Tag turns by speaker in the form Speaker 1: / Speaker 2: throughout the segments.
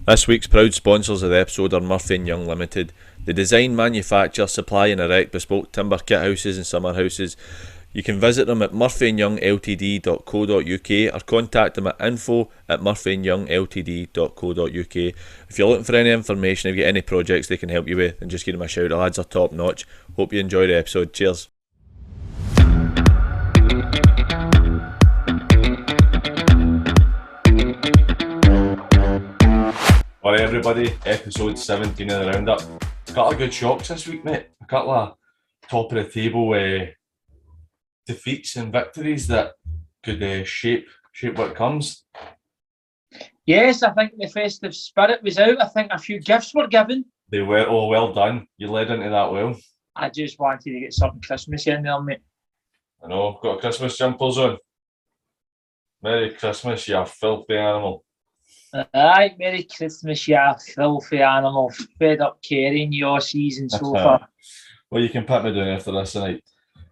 Speaker 1: This week's proud sponsors of the episode are Murphy & Young Limited. They design, manufacture, supply and erect bespoke timber kit houses and summer houses. You can visit them at murphyandyoungltd.co.uk or contact them at info@murphyandyoungltd.co.uk. If you're looking for any information, if you get any projects they can help you with, then just give them a shout. The lads are top notch. Hope you enjoy the episode. Cheers. Alright everybody, episode 17 of the roundup. A couple of good shocks this week, mate. A couple of top of the table defeats and victories that could shape what comes.
Speaker 2: Yes, I think the festive spirit was out. I think a few gifts were given.
Speaker 1: They were all well done. You led into that well.
Speaker 2: I just wanted to get something Christmassy in there, mate.
Speaker 1: I know, got a Christmas jumpers on. Merry Christmas, you filthy animal.
Speaker 2: Aye, Merry Christmas, you filthy animal. Fed up carrying your season so far.
Speaker 1: Well, you can put me down after this tonight.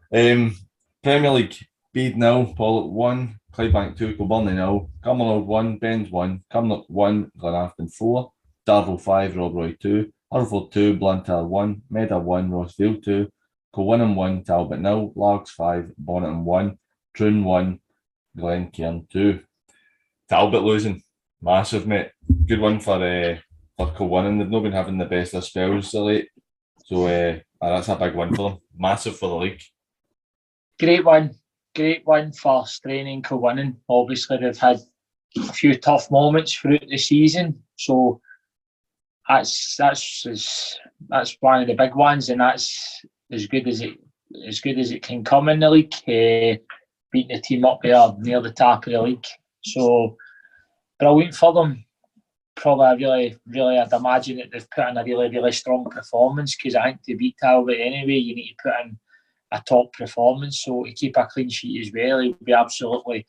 Speaker 1: Premier League, Bede 0, Pollok 1, Clydebank 2, Kilburn 0, Cumbernauld 1, Bens 1, Cumnock 1, Glenafton 4, Darvel 5, Rob 2, Hurlford 2, Blantyre 1, Meda 1, Rossfield 2, Kilwinning 1, Talbot 0, Largs 5, Bonnet 1, Troon 1, Glencairn 2. Talbot losing. Massive, mate. Good one for Kilwinning. They've not been having the best of spells of late. So that's a big one for them. Massive for the league.
Speaker 2: Great one for straining Kilwinning. Obviously, they've had a few tough moments throughout the season. So that's one of the big ones, and that's as good as it can come in the league. Beating the team up there near the top of the league. So brilliant for them. Probably really, I'd imagine that they've put in a really, really strong performance, because I think to beat Talbot anyway, you need to put in a top performance. So to keep a clean sheet as well, he'll be absolutely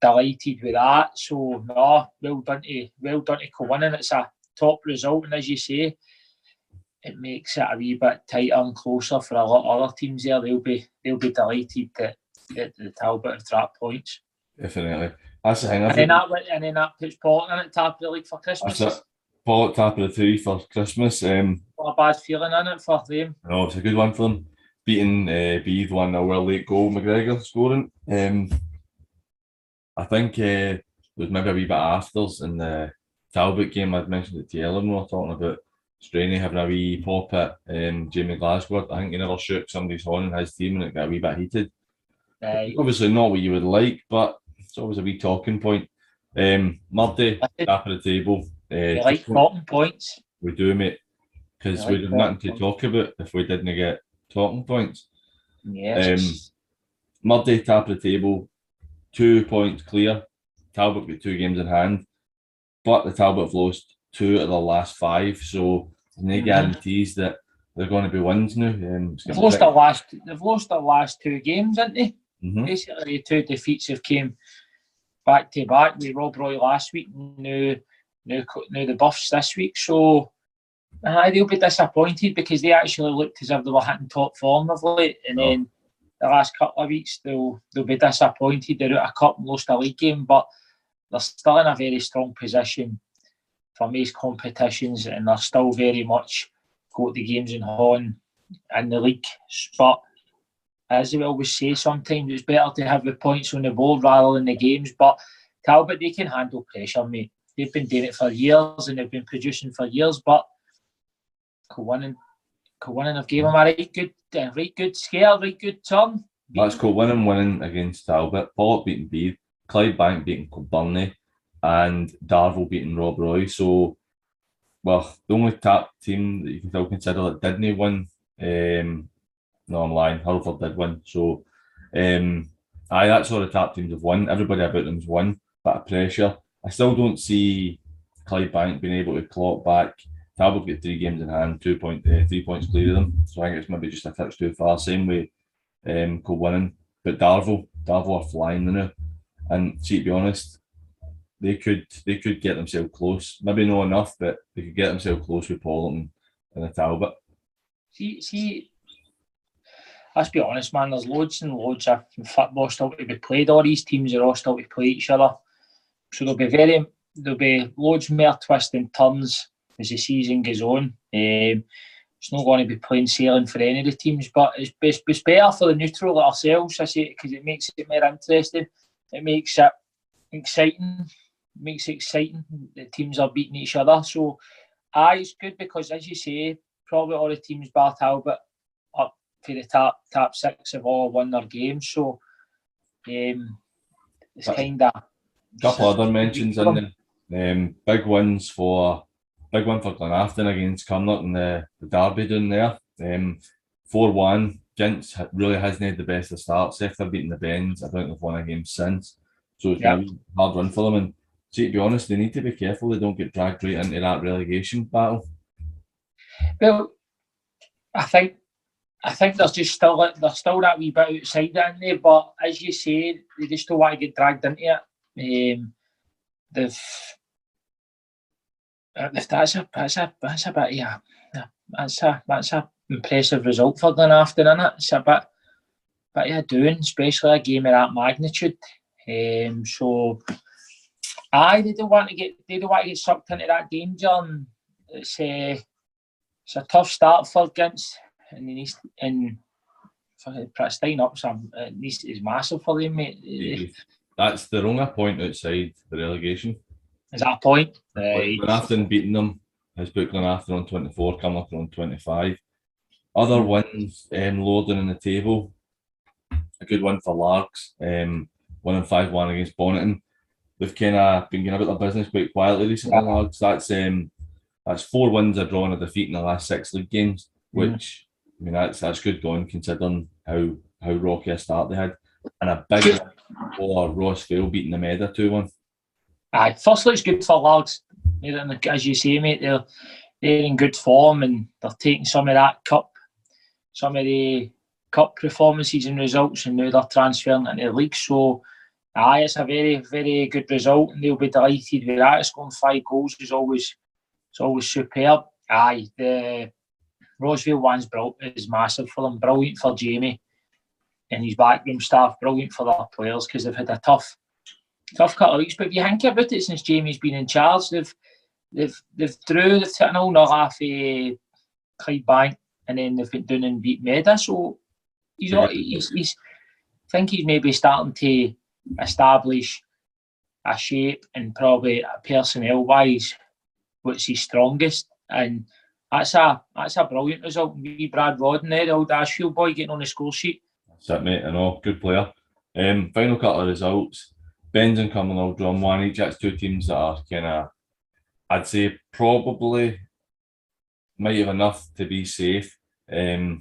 Speaker 2: delighted with that. So no, well done to Kilwinning. It's a top result, and as you say, it makes it a wee bit tighter and closer for a lot of other teams there. They'll be delighted that the Talbot have dropped points.
Speaker 1: Definitely. That's the thing.
Speaker 2: And then that puts Pollok in at top of the league for Christmas.
Speaker 1: That's it. Pollok top of the three for Christmas.
Speaker 2: What a bad feeling in it for them.
Speaker 1: No, it's a good one for them. Beating Bede 1-0, well late goal, McGregor scoring. I think it was maybe a wee bit afters in the Talbot game. I'd mentioned it to Ellen when we were talking about Straney having a wee pop at Jamie Glasgow. I think he never shook somebody's horn in his team and it got a wee bit heated. Obviously not what you would like, but it's always a wee talking point. Murday, top of the table.
Speaker 2: You like talking points?
Speaker 1: We do, mate. Because we'd have nothing to talk about if we didn't get talking points.
Speaker 2: Yes.
Speaker 1: Murday, top of the table, 2 points clear. Talbot got 2 games in hand, but the Talbot have lost 2 of their last 5, so no guarantees that they're going to be wins now.
Speaker 2: They've lost their last 2 games, haven't they?
Speaker 1: Mm-hmm.
Speaker 2: Basically, the 2 defeats have came back to back. With Rob Roy last week, now the Buffs this week. So they'll be disappointed, because they actually looked as if they were hitting top form of late, and then the last couple of weeks they'll be disappointed. They're out a cup and lost a league game, but they're still in a very strong position for most competitions, and they're still very much got the games in hand in the league. But as we always say, sometimes it's better to have the points on the board rather than the games. But Talbot, they can handle pressure, mate. They've been doing it for years and they've been producing for years. But Kilwinning have given them a right good scale, right good turn.
Speaker 1: That's Kilwinning winning against Talbot, Pollok beating Bede, Clydebank beating Kilburn, and Darvel beating Rob Roy. So, well, the only top team that you can still consider that didn't win, no, I'm lying, Hurlford did win. So, that's all the top teams have won. Everybody about them's won. Bit of pressure. I still don't see Clydebank being able to claw back. Talbot got 3 games in hand, 3 points clear of them. So I think it's maybe just a touch too far. Same way Kilwinning. But Darvel are flying now. And see, to be honest, they could get themselves close. Maybe not enough, but they could get themselves close with Pollok and the Talbot.
Speaker 2: See, let's be honest, man, there's loads and loads of football still to be played. All these teams are all still to play each other. So there'll be very, there'll be loads more twists and turns as the season goes on. It's not going to be plain sailing for any of the teams, but it's better for the neutral like ourselves, I say, because it makes it more interesting. It makes it exciting. The teams are beating each other. So, it's good because, as you say, probably all the teams bar Talbot up for the top six have all won their games. So, it's kind of...
Speaker 1: A couple other mentions in there. Big one for Glenafton against Cumnock in the derby down there. 4-1. Gents really hasn't had the best of starts after beating the Bends. I don't think they've won a game since. So it's been a hard run for them. And see, to be honest, they need to be careful they don't get dragged right into that relegation battle.
Speaker 2: Well, I think there's just still that wee bit outside that in there, but as you say, they just don't want to get dragged into it. That's a impressive result for Glenafton, isn't it? It's a bit of doing, especially a game of that magnitude. So, they don't want to get sucked into that danger. And it's a tough start for Gints, and staying up at least is massive for them, mate.
Speaker 1: They're only a point outside the relegation.
Speaker 2: Is that a point?
Speaker 1: Glenafton beating them has put Glenafton on 24, Cumnock on 25. Other wins lower down in the table. A good one for Largs, winning 5-1 against Bonneton. They've kind of been going about their business quite quietly recently, Largs. That's 4 wins, a draw and a defeat in the last 6 league games, which, I mean, that's good going considering how rocky a start they had. And a big win for Rossvale beating the Meda 2-1.
Speaker 2: Firstly, it's good for Largs. As you say, mate, they're in good form and they're taking some of the cup performances and results, and now they're transferring into the league. So, it's a very, very good result, and they'll be delighted with that. Scoring 5 goals is always superb. The Roseville one's is massive for them. Brilliant for Jamie and his backroom staff. Brilliant for their players because they've had a tough couple of weeks. But if you think about it, since Jamie's been in charge, they've taken all nil off Clydebank, and then they've been doing and beat Meda. So he's maybe starting to establish a shape and probably personnel wise what's his strongest, and that's a brilliant result. Brad Rodden there, the old Ashfield boy, getting on the score sheet.
Speaker 1: That's it, mate. I know, good player. Final couple of results. Ben's and Cumnock drawn 1 each. That's 2 teams that are kind of, I'd say, probably might have enough to be safe. But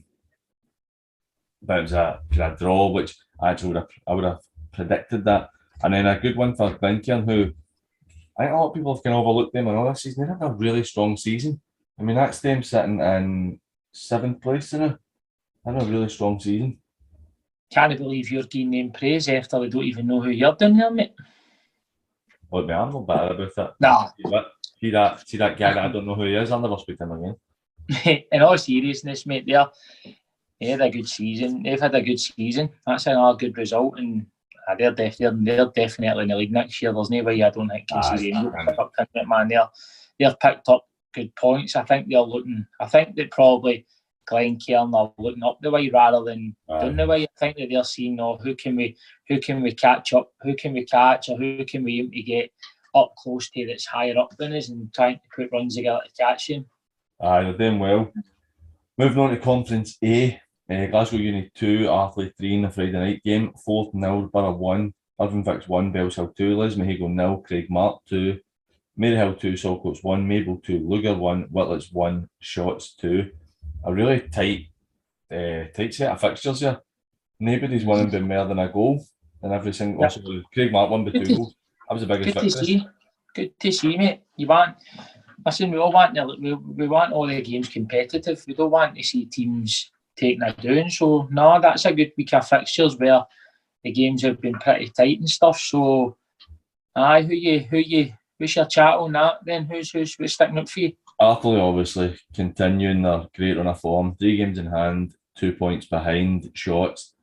Speaker 1: it was a draw, which actually I would have predicted that. And then a good one for Gartcairn, who I think a lot of people have kind of overlooked them on all this season. They had a really strong season. I mean, that's them sitting in 7th place now. Had a really strong season.
Speaker 2: Can't believe you're giving them praise after we don't even know who you're doing there, mate.
Speaker 1: Well, I'm not bad about it.
Speaker 2: Nah.
Speaker 1: See that guy that I don't know who he is. I'll never speak to him again.
Speaker 2: In all seriousness, mate, they had a good season. They've had a good season. That's another good result, and they're definitely in the league next year. There's no way I don't think man. They've picked up good points. I think that probably Glencairn are looking up the way rather than down the way. I think that they're seeing, who can we catch up, who can we catch, or who can we aim to get up close to that's higher up than us, and trying to put runs together to catch him.
Speaker 1: They're doing well. Moving on to Conference A, Glasgow Uni 2, Arthurlie 3 in the Friday night game. 4th Nil, Borough 1, Irvine 1, Bellshill 2, Lismahago 0, Craigmark 2, Maryhill 2, Saltcoats 1, Maple 2, Lugar 1, Whitlets 1, Shotts 2. A really tight set of fixtures here. Nobody's winning by more than a goal in every single. Also, Craigmark won by 2 goals. That was the biggest fixture.
Speaker 2: Good to see, mate. We all want all the games competitive. We don't want to see teams taking it down. So no, that's a good week of fixtures where the games have been pretty tight and stuff. So, who's your chat on that then? Who's sticking up for you?
Speaker 1: Arthurlie obviously continuing their great run of form. 3 games in hand, 2 points behind Shotts.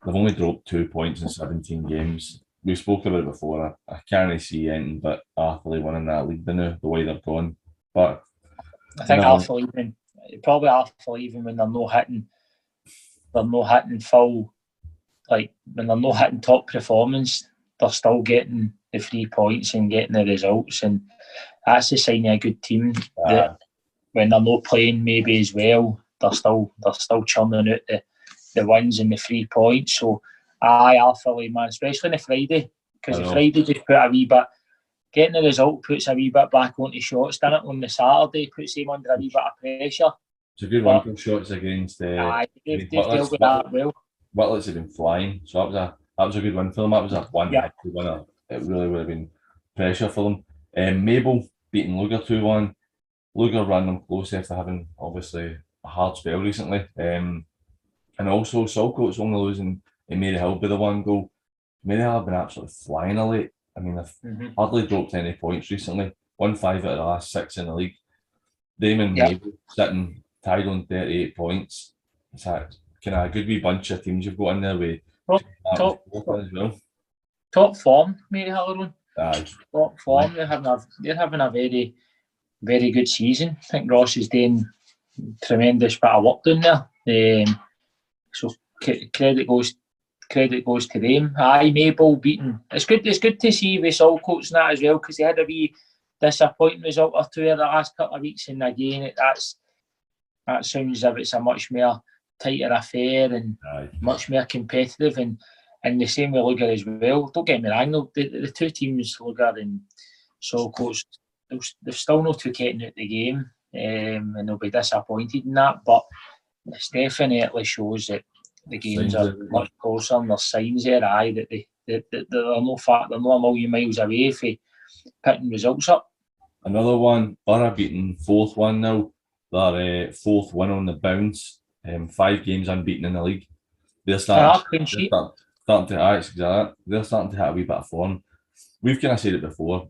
Speaker 1: They've only dropped 2 points in 17 games. we spoke about it before. I can't see anything but Arthurlie winning that league now, the way they're going. But
Speaker 2: I think Arthurlie even when they're not hitting full, like when they're not hitting top performance, they're still getting the 3 points and getting the results, and that's the sign of a good team. That when they're not playing maybe as well, they're still churning out the wins and the 3 points. So Arthurlie, man, especially on a Friday, because the Friday just put a wee bit, getting the result puts a wee bit back onto shots, doesn't it? On the Saturday, puts them under a wee bit of pressure.
Speaker 1: It's a good one for shots against
Speaker 2: they've dealt with that well.
Speaker 1: Whitlets have been flying, so that was a good win for them. That was a winner. It really would have been pressure for them. Mabel beating Lugar 2-1. Lugar ran them close after having obviously a hard spell recently. And also Saltcoats only losing in Maryhill by the 1 goal. Maryhill have been absolutely flying of late. I mean, they've hardly dropped any points recently. 1-5 out of the last 6 in the league. Damon Mabel sitting tied on 38 points. It's kind of a good wee bunch of teams you've got in there with
Speaker 2: top form, Maryhill. Top form.
Speaker 1: Aye.
Speaker 2: They're having a very, very good season. I think Ross is doing tremendous bit of work down there. So credit goes to them. Mabel beating. It's good to see with Saltcoats and that as well, because they had a wee disappointing result or two in the last couple of weeks, and again that sounds as if it's a much more tighter affair and much more competitive, and the same with Lugar as well. Don't get me wrong, the two teams, Lugar and Saltcoats, they've still not took it out the game, and they'll be disappointed in that, but it definitely shows that the games are much closer, and there's signs there, that they're not a million miles away from picking results up.
Speaker 1: Another one, Borough beating Forth 1 now. Their 4th win on the bounce. 5 games unbeaten in the league. They're starting to hit a wee bit of form. We've kind of said it before.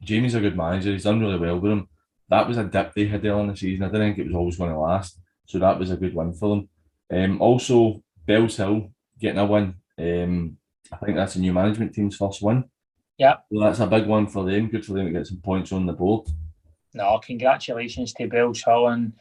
Speaker 1: Jamie's a good manager. He's done really well with them. That was a dip they had early in the season. I didn't think it was always going to last. So that was a good win for them. Also, Bells Hill getting a win. I think that's the new management team's first win.
Speaker 2: Yeah.
Speaker 1: So that's a big one for them. Good for them to get some points on the board.
Speaker 2: No, congratulations to Bells Hill and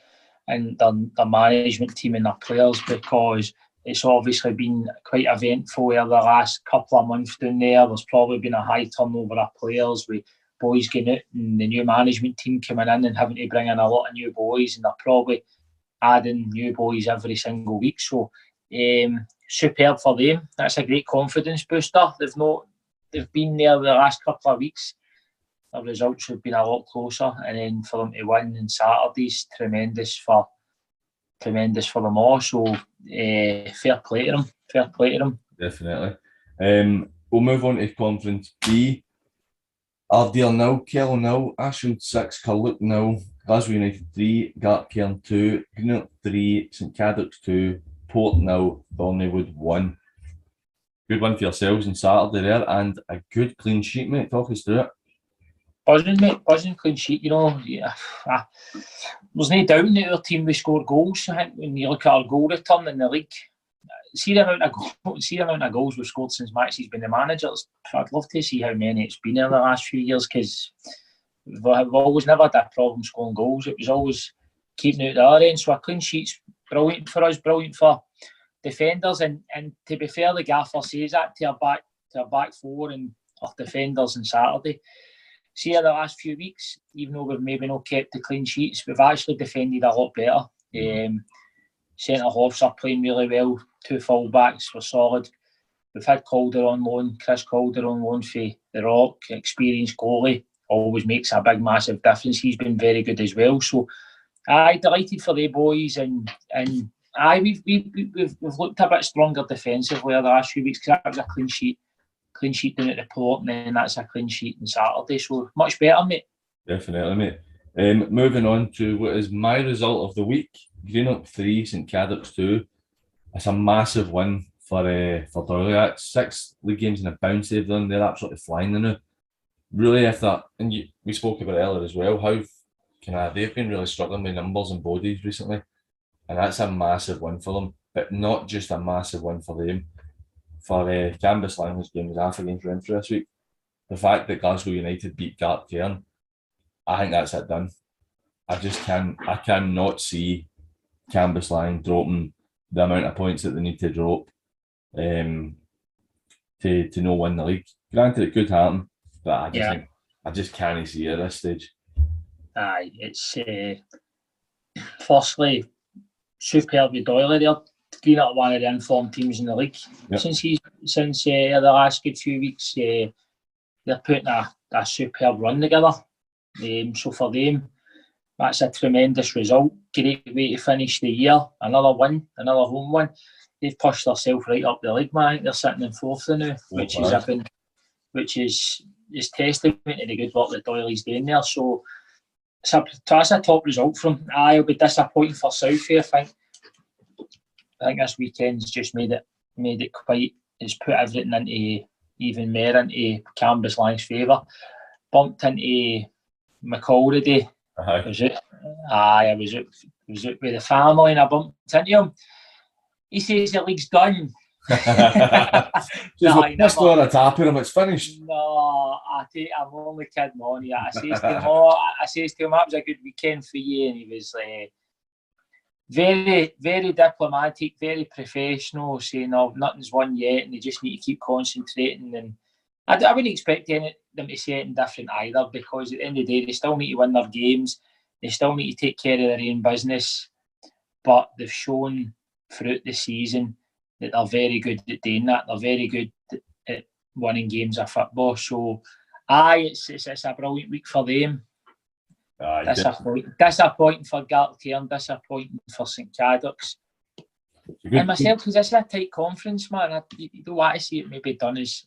Speaker 2: the management team and their players, because it's obviously been quite eventful over the last couple of months down there. There's probably been a high turnover of players with boys getting out and the new management team coming in and having to bring in a lot of new boys, and they're probably adding new boys every single week. So superb for them. That's a great confidence booster. They've been there the last couple of weeks. The results have been a lot closer, and then for them to win on Saturdays, tremendous for them all. So fair play to them. Definitely.
Speaker 1: We'll move on to Conference B. Arthurlie 0, Kellow 0, Ashfield 6, Pollok 0, Glasgow United 3, Gartcairn 2, Greenock 3, St Cadocs 2, Port 0, Thorneywood 1. Good one for yourselves on Saturday there, and a good clean sheet, mate. Talk us through it.
Speaker 2: Buzzing, mate. Buzzing clean sheet. There's no doubt that our team we score goals. I think when you look at our goal return in the league, see the amount of goals we've scored since Maxie's been the manager. I'd love to see how many it's been in the last few years, because we've always never had a problem scoring goals. It was always keeping it at our end. So a clean sheet's brilliant for us, brilliant for defenders, and to be fair, the gaffer says that to our back four and our defenders on Saturday. See, in the last few weeks, even though we've maybe not kept the clean sheets, we've actually defended a lot better. Centre halves are playing really well. 2 full-backs were solid. We've had Calder on loan, Chris Calder on loan for the Rock, experienced goalie, always makes a big, massive difference. He's been very good as well. So, delighted for the boys, and we've looked a bit stronger defensively the last few weeks, because that was a clean sheet down at the Port, and then that's a clean sheet on Saturday. So much better, mate. Definitely,
Speaker 1: mate. Moving on to what is my result of the week: Greenock 3, St Cadocs 2. It's a massive win for Arthurlie. That's 6 league games in a bounce they've done. They're absolutely flying now. Really, we spoke about it earlier as well, how they've been really struggling with numbers and bodies recently, and that's a massive win for them. But not just a massive win for them. for Cambuslang, whose game was half against Renfrew this week, the fact that Glasgow United beat Gartcairn, I think that's it done. I cannot see Cambuslang dropping the amount of points that they need to drop to no win the league. Granted, it could happen, but I just can't see it at this stage.
Speaker 2: Aye, it's firstly superb with Doyle there. Greenock one of the informed teams in the league since the last good few weeks. They're putting a superb run together. So for them, that's a tremendous result. Great way to finish the year. Another win, another home win. They've pushed themselves right up the league, man. I think they're sitting in fourth now, which is testament to the good work that Doyley's doing there. So that's a top result from. It'll be disappointing for Southie. I think this weekend's just made it quite. It's put everything into even more into Cambuslang's favour. Bumped into McCall today. Was it? I was out with the family and I bumped into him. He says the league's done.
Speaker 1: Just not a tap at him, it's finished.
Speaker 2: No, I'm only kidding on you. I says to him, that was a good weekend for you, and he was very, very diplomatic, very professional, saying, "No, nothing's won yet, and they just need to keep concentrating." And I wouldn't expect them to say anything different either, because at the end of the day, they still need to win their games. They still need to take care of their own business, but they've shown throughout the season that they're very good at doing that. They're very good at winning games of football. So, it's a brilliant week for them. Disappointing for Gartcairn, disappointing for St Cadocs. And myself, because this is a tight conference, man. You don't want to see it maybe done as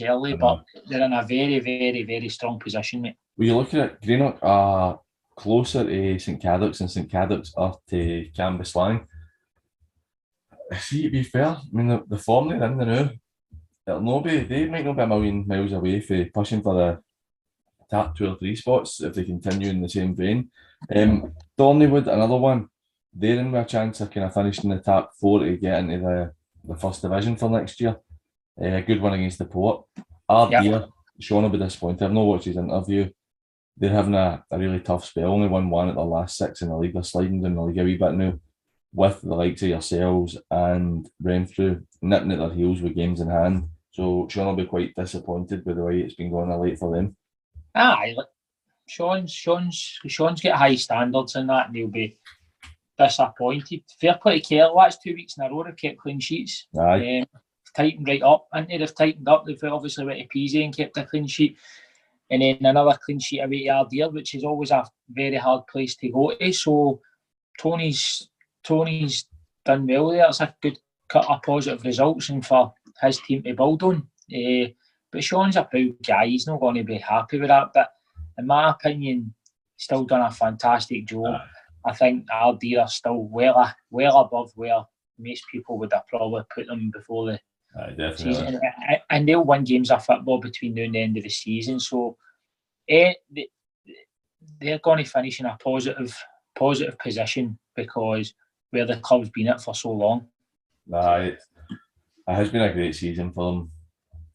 Speaker 2: early, but they're in a very, very, very strong position, mate.
Speaker 1: Well, you're looking at Greenock closer to St Cadocs than St Cadocs are to Cambuslang. See, to be fair, I mean, the form they're in now, they might not be a million miles away from pushing for the top 2 or 3 spots if they continue in the same vein. Dorneywood, another one, they're in with a chance of kind of finishing the top 4 to get into the first division for next year. A good one against the Pollok. Arthurlie, Sean will be disappointed. I've not watched his interview. They're having a really tough spell. Only won 1 at their last 6 in the league. They're sliding down the league a wee bit now, with the likes of yourselves and Renfrew nipping at their heels with games in hand. So Sean will be quite disappointed with the way it's been going of late for them.
Speaker 2: Sean's got high standards in that, and he'll be disappointed. Fair play to Kerr, that's 2 weeks in a row they've kept clean sheets. Tightened right up, and they've tightened up. They've obviously went to PZ and kept a clean sheet, and then another clean sheet away to Arthurlie, which is always a very hard place to go to. So Tony's done well there. It's a good cut of positive results and for his team to build on. But Sean's a proud guy. He's not going to be happy with that. But in my opinion, still done a fantastic job. I think Arthurlie are still well above where most people would have probably put them before the season. And they'll win games of football between now and the end of the season. So they're going to finish in a positive position because where the club's been at for so long.
Speaker 1: It has been a great season for them.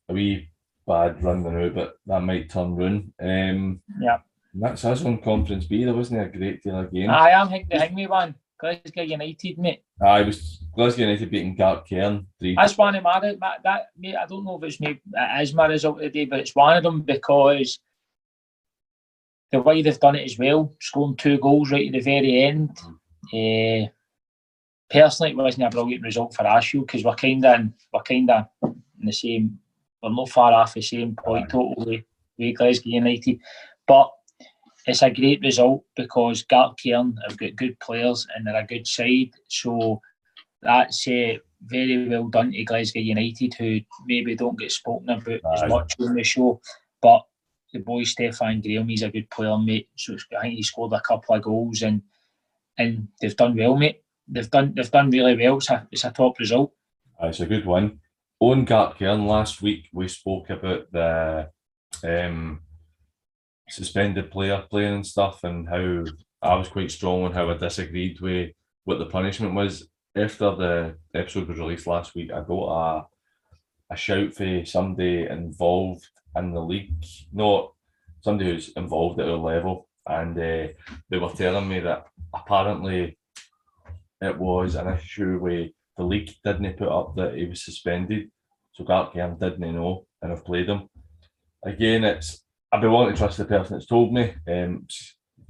Speaker 1: A wee bad run out, but that might turn round. That's us on Conference B. There wasn't a great deal of games.
Speaker 2: I am the Hingway one. Glasgow United, mate.
Speaker 1: It was Glasgow United beating Gartcairn 3.
Speaker 2: That's one of my mate. I don't know if it is my result today, but it's one of them because the way they've done it as well, scoring 2 goals right at the very end. Personally, it wasn't a brilliant result for Ashfield because we're kind of in the same. We're not far off the same point totally with Glasgow United, but it's a great result because Gartcairn have got good players and they're a good side. So that's very well done to Glasgow United, who maybe don't get spoken about as much on the show. But the boy Stefan Graham, he's a good player, mate. So I think he scored a couple of goals and they've done well, mate. They've done really well. It's a top result.
Speaker 1: It's a good one. On Gartcairn last week, we spoke about the suspended player playing and stuff, and how I was quite strong on how I disagreed with what the punishment was. After the episode was released last week, I got a shout for somebody involved in the league, not somebody who's involved at our level, and they were telling me that apparently it was an issue where the league didn't put up that he was suspended, so Gartcairn didn't know and have played him. Again, I'd be willing to trust the person that's told me, can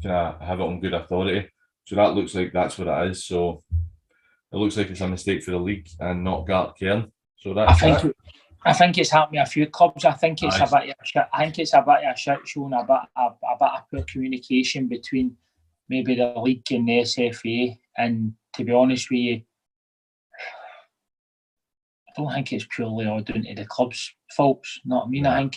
Speaker 1: I have it on good authority? So that looks like that's what it is. So it looks like it's a mistake for the league and not Gartcairn. So that's
Speaker 2: I think it's happened to a few clubs. I think it's a bit of a shit show and a bit of poor communication between maybe the league and the SFA. And to be honest with you, I don't think it's purely all down to the club's faults. You know what I mean? Yeah.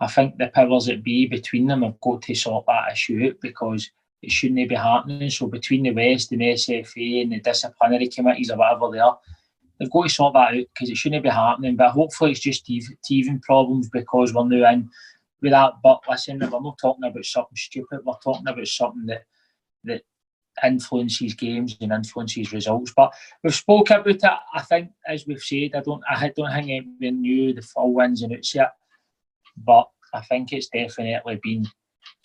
Speaker 2: I think the powers that be between them have got to sort that issue out, because it shouldn't be happening. So between the West and the SFA and the disciplinary committees or whatever they are, they've got to sort that out, because it shouldn't be happening. But hopefully it's just teething problems, because we're now in with that. But listen, we're not talking about something stupid. We're talking about something that influences games and influences results. But we've spoke about it. I think, as we've said, I don't think anyone knew the full ins and outs yet. But I think it's definitely been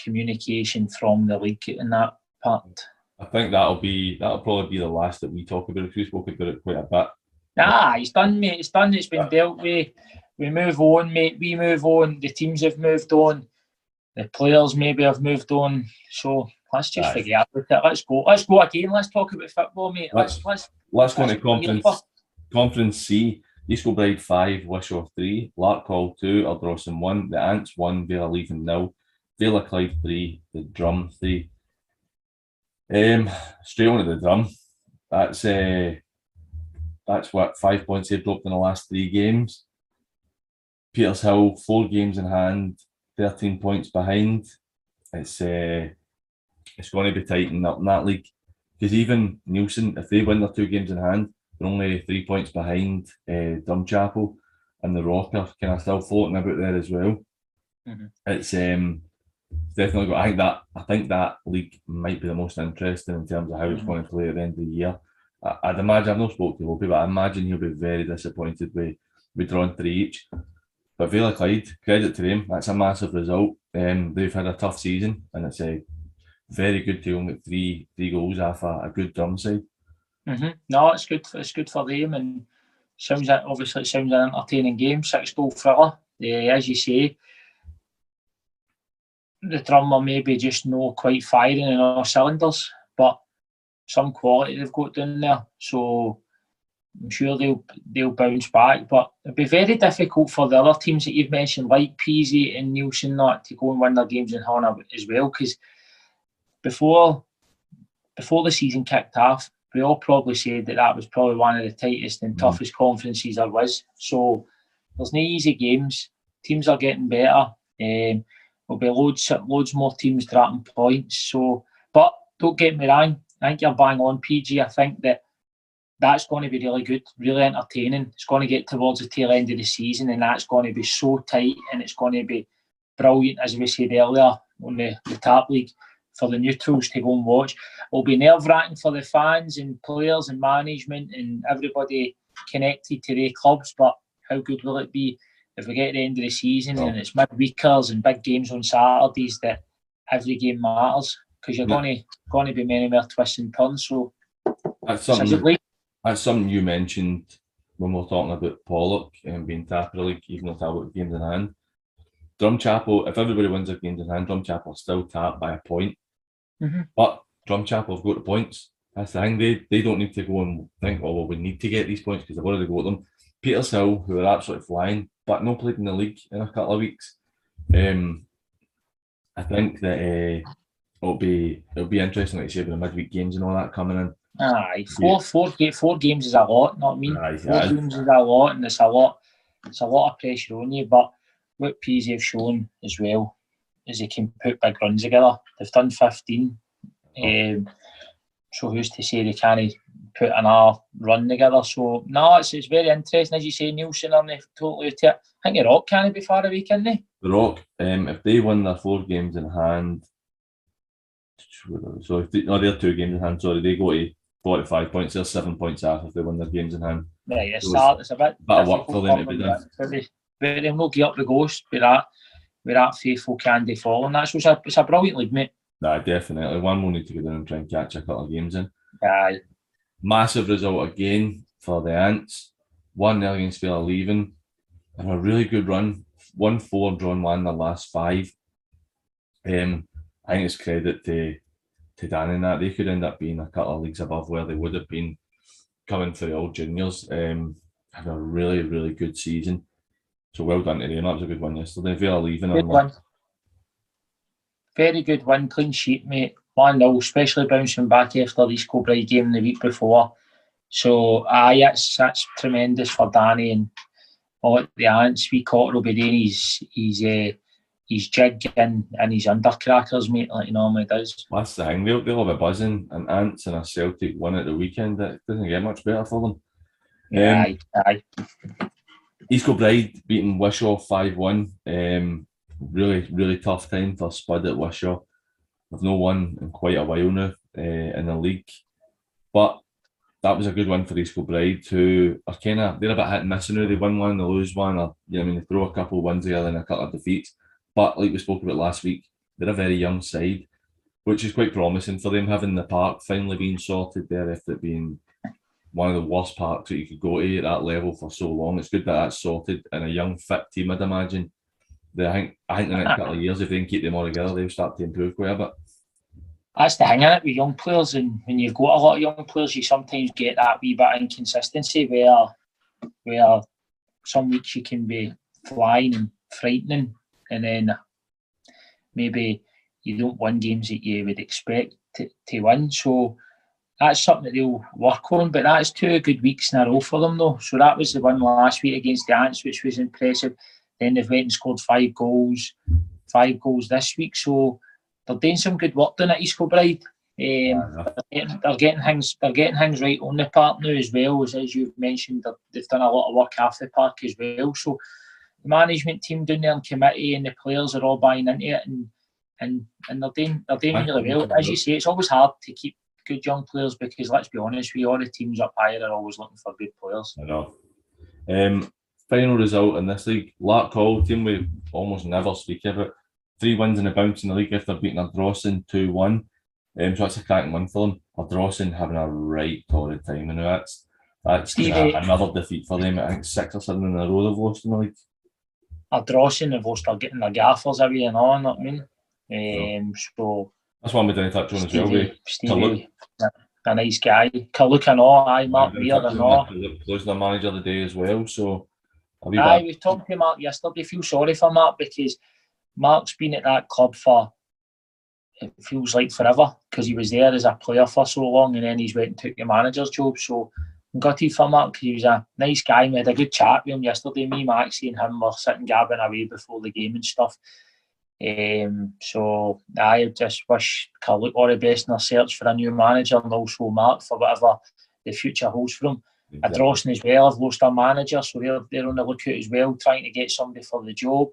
Speaker 2: communication from the league in that part.
Speaker 1: I think that'll probably be the last that we talk about it. We spoke about it quite a bit.
Speaker 2: It's done, mate. It's done. It's been dealt with. We move on, mate. We move on. The teams have moved on. The players maybe have moved on. So let's just forget about it. Let's go. Let's go again. Let's talk about football, mate. Let's
Speaker 1: go into Conference C. East Kilbride 5, Wishaw 3, Larkhall 2, Ardrossan 1, the Ants 1, Vale Leaven 0, Vale Clyde 3, the Drum 3. Straight on to the Drum. That's what 5 points they've dropped in the last 3 games. Petershill 4 games in hand, 13 points behind. It's going to be tightening up in that league, because even Nielsen, if they win their 2 games in hand, they're only 3 points behind Drumchapel, and the Rock are kind of still floating about there as well. Mm-hmm. It's definitely got. I think that league might be the most interesting in terms of how it's going to play at the end of the year. I'd imagine, I've not spoken to Opie, but I imagine he'll be very disappointed with drawing 3 each. But Vale Clyde, credit to them, that's a massive result. They've had a tough season, and it's a very good to get 3 goals off a good Drum side.
Speaker 2: Mm-hmm. No, it's good. It's good for them, and obviously it sounds an entertaining game. 6-goal thriller. As you say, the Drum are maybe just not quite firing in all cylinders, but some quality they've got down there. So I'm sure they'll bounce back. But it'll be very difficult for the other teams that you've mentioned, like Peasy and Nielsen, not to go and win their games in hand as well. Because before the season kicked off, we all probably said that was probably one of the tightest and toughest conferences there was. So there's no easy games. Teams are getting better. There'll be loads more teams dropping points. So, but don't get me wrong, I think you're bang on, PG. I think that's going to be really good, really entertaining. It's going to get towards the tail end of the season, and that's going to be so tight, and it's going to be brilliant, as we said earlier, on the Tap League, for the neutrals to go and watch. It'll be nerve-wracking for the fans and players and management and everybody connected to their clubs, but how good will it be if we get to the end of the season and it's midweekers and big games on Saturdays, that every game matters, because you're going to be many more twists and turns. So
Speaker 1: that's something you mentioned when we were talking about Pollok and being top of the league, even though Talbot games in hand. Drumchapel, if everybody wins their games in hand, Drumchapel are still tapped by a point. Mm-hmm. But Drumchapel have got the points. That's the thing. They don't need to go and think, oh, well, we need to get these points, because they've already got them. Petershill, who are absolutely flying, but not played in the league in a couple of weeks. I think that it'll be interesting, like you say, with the midweek games and all that coming in.
Speaker 2: Aye, four games is a lot. Not me. Four games is a lot, and it's a lot of pressure on you. But what Peasy have shown as well is they can put big runs together. They've done 15. So who's to say they can't put another run together? So no, it's very interesting. As you say, Nielsen are totally out it. I think the Rock can't be far away, can they?
Speaker 1: The Rock, if they win their 4 games in hand, so if they're 2 games in hand, sorry, they go to 45 points. There's 7 points after if they win their games in hand.
Speaker 2: Right,
Speaker 1: So
Speaker 2: it's a bit
Speaker 1: of work for them to be done.
Speaker 2: But they'll not get up the ghost with that faithful Candy following that. So it's a brilliant league, mate.
Speaker 1: Nah, definitely. One will need to go down and try and catch a couple of games in.
Speaker 2: Aye.
Speaker 1: Massive result again for the Ants. 1-0 against Villa leaving. And a really good run. 1-4, drawn 1 the last 5. I think it's credit to Dan and that. They could end up being a couple of leagues above where they would have been coming for the All Juniors. Had a really, really good season. So well done to them. That was a good one yesterday. Villa leaving.
Speaker 2: Good one. Very good win. Clean sheet, mate. 1-0, especially bouncing back after the East Kilbride game the week before. So, that's tremendous for Danny and all the Ants. Wee Cotter will be doing his jig and his undercrackers, mate, like he normally does.
Speaker 1: That's the thing. They'll have a buzzing. And Ants and a Celtic win at the weekend. It doesn't get much better for them.
Speaker 2: Aye.
Speaker 1: East Kilbride beating Wishaw 5-1. Really, really tough time for Spud at Wishaw. They've no won in quite a while now in the league. But that was a good win for East Kilbride, who are they're a bit hit and miss now. They win one, they lose one, or they throw a couple of wins together and a couple of defeats. But like we spoke about last week, they're a very young side, which is quite promising for them, having the park finally being sorted there after it being one of the worst parks that you could go to at that level for so long. It's good that that's sorted and a young, fit team, I'd imagine. I think the next couple of years, if they can keep them all together, they'll start to improve quite a bit.
Speaker 2: That's the thing in it with young players, and when you've got a lot of young players, you sometimes get that wee bit of inconsistency where some weeks you can be flying and frightening, and then maybe you don't win games that you would expect to win. So that's something that they'll work on, but that's 2 good weeks in a row for them though. So that was the one last week against the Ants, which was impressive. Then they've went and scored 5 goals this week. So they're doing some good work down at East Kilbride. They're getting things right on the park now as well. As you've mentioned, they've done a lot of work off the park as well. So the management team down there and committee and the players are all buying into it, and they're doing really well. As you say, it's always hard to keep good young players because let's be honest, all the teams up higher are always looking for good players.
Speaker 1: I know. Final result in this league, Lark Hall, team we almost never speak about. 3 wins in a bounce in the league after beating Ardrossan 2-1. So that's a cracking win for them. Ardrossan having a right torrid time, and that's another defeat for them. I think 6 or 7 in a row they've lost in the league.
Speaker 2: Ardrossan have lost, they're getting their gaffers away and on, you know what I mean? So
Speaker 1: that's one we didn't touch on as well.
Speaker 2: Stevie, a nice guy. Pollok and all, Mark Weir and all.
Speaker 1: Losing their manager the day as well, so
Speaker 2: we talked to Mark yesterday. Feel sorry for Mark because Mark's been at that club for, it feels like forever, because he was there as a player for so long and then he's went and took the manager's job. So I'm gutted for Mark. He was a nice guy. We had a good chat with him yesterday. Me, Maxie and him were sitting gabbing away before the game and stuff. So I just wish Pollok all the best in their search for a new manager, and also Mark for whatever the future holds for him. Exactly. Ardrossan as well have lost their manager, so they're on the lookout as well, trying to get somebody for the job.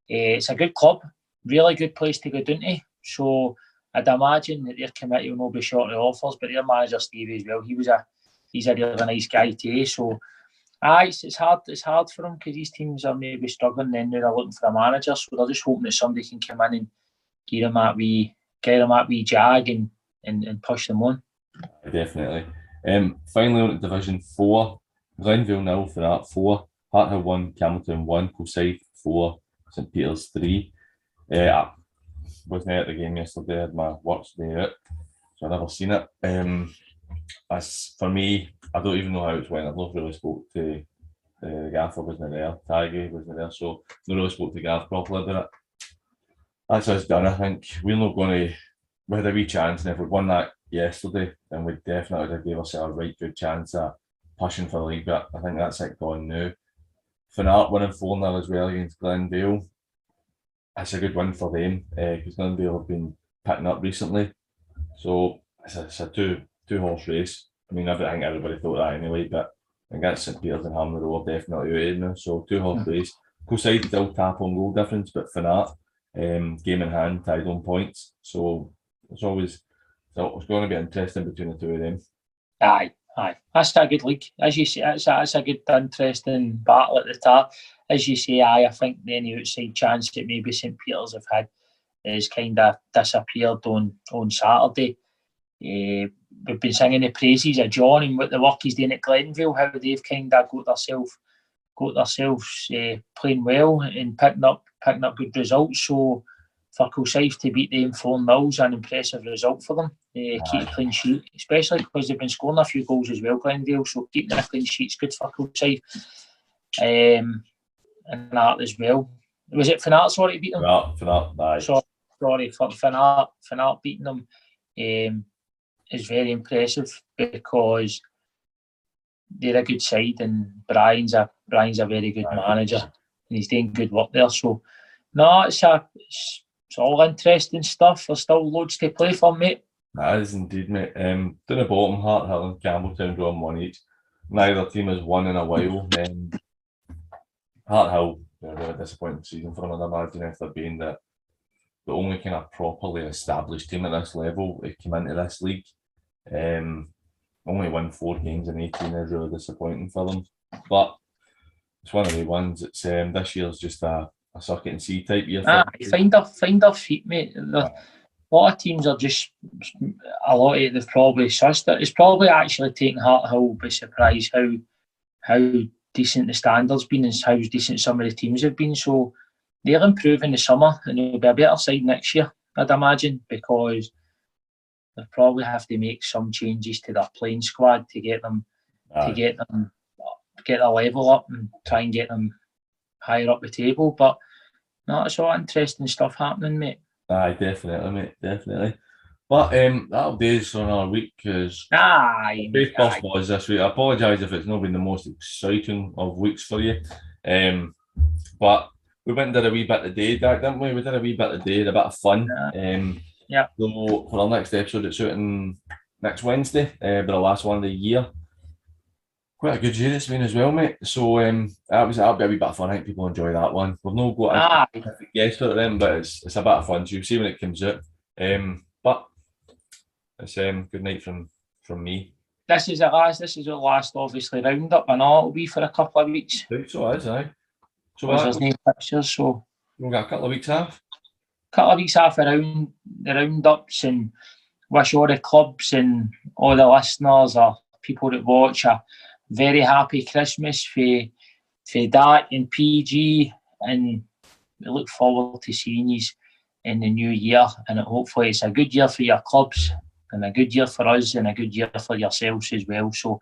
Speaker 2: It's a good club, really good place to go down to. So I'd imagine that their committee will not be short of offers, but their manager Stevie as well, he's a really nice guy too. So it's hard for them because these teams are maybe struggling, then they're looking for a manager. So they're just hoping that somebody can come in and get them that wee jag and push them on.
Speaker 1: Definitely. Finally on to Division 4, Glenville 0, Finnart 4, Harthill 1, Campbelltown 1, Kilsyth 4, St Peters 3. I wasn't at the game yesterday, I had my work day out, so I've never seen it. As for me, I don't even know how it went. I've not really spoke to the gaffer, wasn't there, Taggy wasn't there, so not really spoke to Gav properly about it. That's us done, I think. We're not going to, we had a wee chance, and if we'd won that yesterday, then we definitely would have gave ourselves a right good chance at pushing for the league, but I think that's it gone now. Finnart winning 4-0 as well against Glenville. That's a good win for them because Glenville have been picking up recently. So it's a two-horse race. I mean, I think everybody thought that anyway, but I think that's St Peters and Hammer are definitely out of now. So two-horse race. Kilsyth still tap on goal difference, but Finnart, game in hand, tied on points. So it's going to be interesting between the two of them.
Speaker 2: Aye. That's a good league. As you say, that's a good, interesting battle at the top. As you say, I think the only outside chance that maybe St Peter's have had is kind of disappeared on Saturday. We've been singing the praises of John and what the work he's doing at Glenville, how they've kind of got themselves playing well and picking up good results. So for Kilsyth to beat them 4-0 is an impressive result for them. Keep a clean sheet, especially because they've been scoring a few goals as well, Glendale. So keeping a clean sheet is good for Kilsyth. And that as well. Was it Finnart, sorry, beat them?
Speaker 1: Finnart, aye.
Speaker 2: Sorry, for Finnart beating them is very impressive because they're a good side and Brian's a very good manager and he's doing good work there. So no, it's all interesting stuff. There's still loads to play for, mate.
Speaker 1: That is indeed, mate. Down the bottom, Arthurlie and Campbelltown drawn 1 each. Neither team has won in a while. Arthurlie, a really disappointing season for them, I'd imagine, after being the only kind of properly established team at this level that came into this league. Only won 4 games in 18 is really disappointing for them. But it's one of the ones that's this year's just a suck it and see type year.
Speaker 2: Find their feet, mate. A lot of teams are just, a lot of it they've probably sussed it. It's probably actually taken Arthurlie by surprise how decent the standard's been and how decent some of the teams have been. So they're improving the summer and they'll be a better side next year, I'd imagine, because they'll probably have to make some changes to their playing squad to get their level up and try and get them higher up the table. But no, it's all interesting stuff happening, mate.
Speaker 1: Aye, definitely, mate, definitely. But that'll do us on our week because Faith was this week. I apologise if it's not been the most exciting of weeks for you. But we went and did a wee bit today, Jack, didn't we? We did a wee bit today, a bit of fun. So for our next episode, it's out on next Wednesday, but the last one of the year. Quite a good year it's been as well, mate. So that'll be a wee bit of fun. I think people enjoy that one. We've not got a specific guest for them, but it's a bit of fun. So you'll see when it comes out. But it's good night from me.
Speaker 2: This is the last obviously roundup, and all it'll be for a couple of weeks.
Speaker 1: So it is, aye. So
Speaker 2: there's no pictures, so
Speaker 1: we've got a couple of weeks off.
Speaker 2: Around the roundups, and wish all the clubs and all the listeners or people that watch a very happy Christmas for Dak and PG, and we look forward to seeing you in the new year, and hopefully it's a good year for your clubs and a good year for us and a good year for yourselves as well. So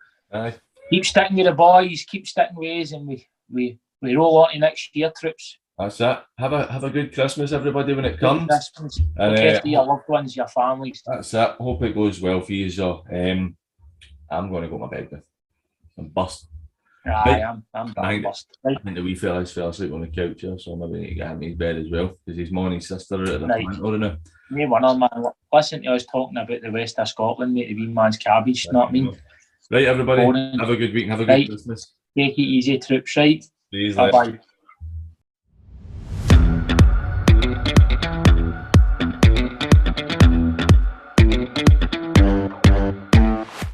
Speaker 2: keep sticking with the boys, keep sticking with us, and we roll on to next year, troops.
Speaker 1: That's it. Have a good Christmas, everybody, when it comes.
Speaker 2: Christmas. Look after your loved ones, your families.
Speaker 1: That's it. Hope it goes well for you. So I'm going to go to my bed now. I'm bust.
Speaker 2: I'm bust.
Speaker 1: I think the wee fella's fell asleep on the couch here, so maybe need to get him in his bed as well, because his mum and his sister are at the front now.
Speaker 2: Me one of man. Listen to us talking about the west of Scotland, mate, the wee man's cabbage, you know what I mean?
Speaker 1: Right, everybody, have a good week and have a good Christmas.
Speaker 2: Take it easy, troops, right?
Speaker 1: Bye-bye.